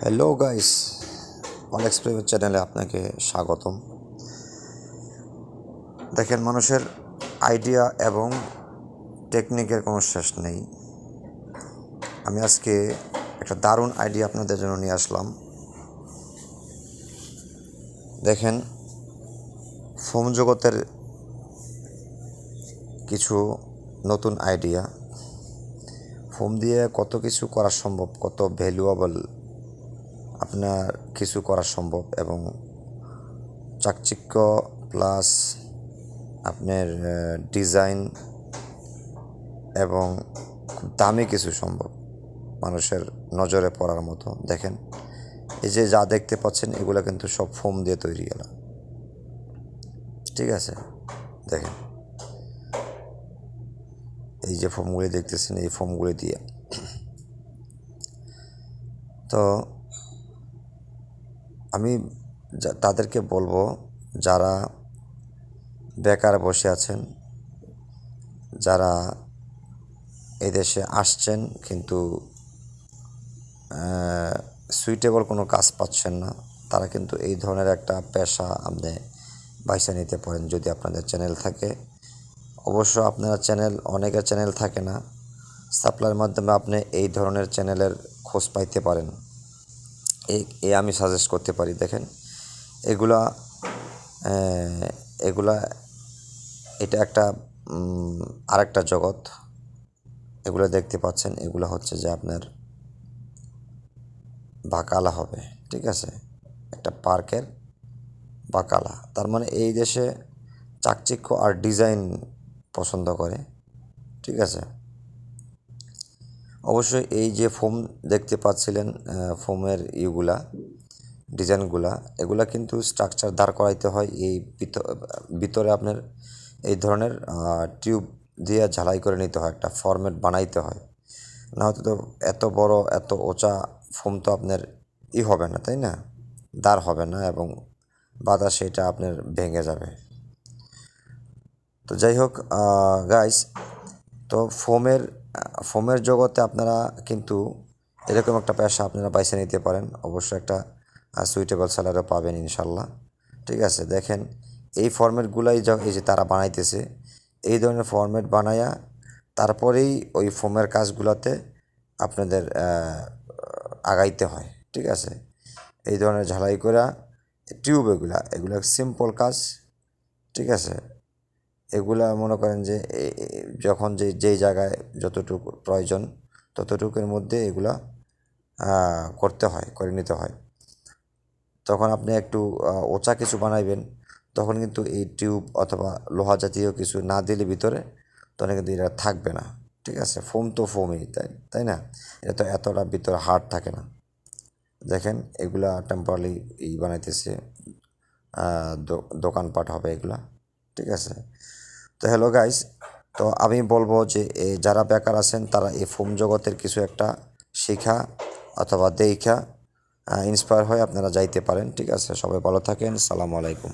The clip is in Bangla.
হ্যালো গাইস, অল এক্সপেরিমেন্ট চ্যানেলে আপনাকে স্বাগতম। দেখেন, মানুষের আইডিয়া এবং টেকনিকের কোনো শেষ নেই। আমি আজকে একটা দারুণ আইডিয়া আপনাদের জন্য নিয়ে আসলাম। দেখেন, ফোম জগতের কিছু নতুন আইডিয়া। ফোম দিয়ে কত কিছু করা সম্ভব, কত ভ্যালুয়েবল আপনার কিছু করা সম্ভব, এবং চাকচিক্য প্লাস আপনার ডিজাইন এবং খুব দামি কিছু সম্ভব মানুষের নজরে পড়ার মতো। দেখেন, এই যে যা দেখতে পাচ্ছেন এগুলো কিন্তু সব ফোম দিয়ে তৈরি গেল, ঠিক আছে? দেখেন, এই যে ফোমগুলি দেখতেছেন, এই ফোমগুলি দিয়ে তো আমি তাদেরকে বলবো, যারা বেকার বসে আছেন, যারা এই দেশে আসছেন কিন্তু সুইটেবল কোনো কাজ পাচ্ছেন না, তারা কিন্তু এই ধরনের একটা পেশা আপনি বাইছে নিতে পারেন যদি আপনাদের চ্যানেল থাকে। অবশ্য আপনার চ্যানেল, অনেকের চ্যানেল থাকে না, সাপ্লাইয়ের মাধ্যমে আপনি এই ধরনের চ্যানেলের খোঁজ পাইতে পারেন। এই আমি সাজেস্ট করতে পারি। দেখেন, এগুলা এগুলা এটা একটা আরেকটা জগৎ। এগুলো দেখতে পাচ্ছেন, এগুলো হচ্ছে যে আপনার বাকালা হবে, ঠিক আছে? একটা পার্কের বাকালা, তার মানে এই দেশে চাকচিক্য আর ডিজাইন পছন্দ করে, ঠিক আছে? অবশ্যই এই যে ফোম দেখতে পাচ্ছিলেন, ফোমের ডিজাইনগুলা, এগুলা কিন্তু স্ট্রাকচার দাঁড় করাইতে হয়। এই ভিতরে আপনার এই ধরনের টিউব দিয়ে ঝালাই করে নিতে হয়, একটা ফরম্যাট বানাইতে হয়। না হয়তো তো এত বড় এত উঁচা ফোম তো আপনার হবে না, তাই না? দাঁড় হবে না, এবং বাতাসে এটা আপনার ভেঙে যাবে। তো যাই হোক গাইস, তো ফোমের জগতে আপনারা কিন্তু এরকম একটা পেশা আপনারা বাইছে নিতে পারেন। অবশ্যই একটা সুইটেবল স্যালারিও পাবেন ইনশাল্লাহ, ঠিক আছে? দেখেন, এই ফরম্যাটগুলাই এই যে তারা বানাইতেছে, এই ধরনের ফরম্যাট বানায়া তারপরেই ওই ফোমের কাজগুলোতে আপনাদের আগাইতে হয়, ঠিক আছে? এই ধরনের ঝালাই করা টিউব, এগুলা সিম্পল কাজ, ঠিক আছে? এগুলা মনে করেন যে যখন যেই জায়গায় যতটুকু প্রয়োজন ততটুকুর মধ্যে এগুলা করে নিতে হয়। তখন আপনি একটু উঁচা কিছু বানাইবেন, তখন কিন্তু এই টিউব অথবা লোহা জাতীয় কিছু না দিলে ভিতরে, তখন কিন্তু এটা থাকবে না, ঠিক আছে? ফোম তো ফোমই, তাই না? এটা তো এতটা ভিতরে হার্ড থাকে না। দেখেন, এগুলা টেম্পোরারি বানাইতেছে, দোকানপাট হবে এগুলা, ঠিক আছে? তো হ্যালো গাইস, তো আমি বলবো যে যারা বেকার আছেন তারা এই ফোম জগতের কিছু একটা শেখা অথবা দেখা ইন্সপায়ার হয়ে আপনারা যাইতে পারেন, ঠিক আছে? সবাই ভালো থাকেন, সালামু আলাইকুম।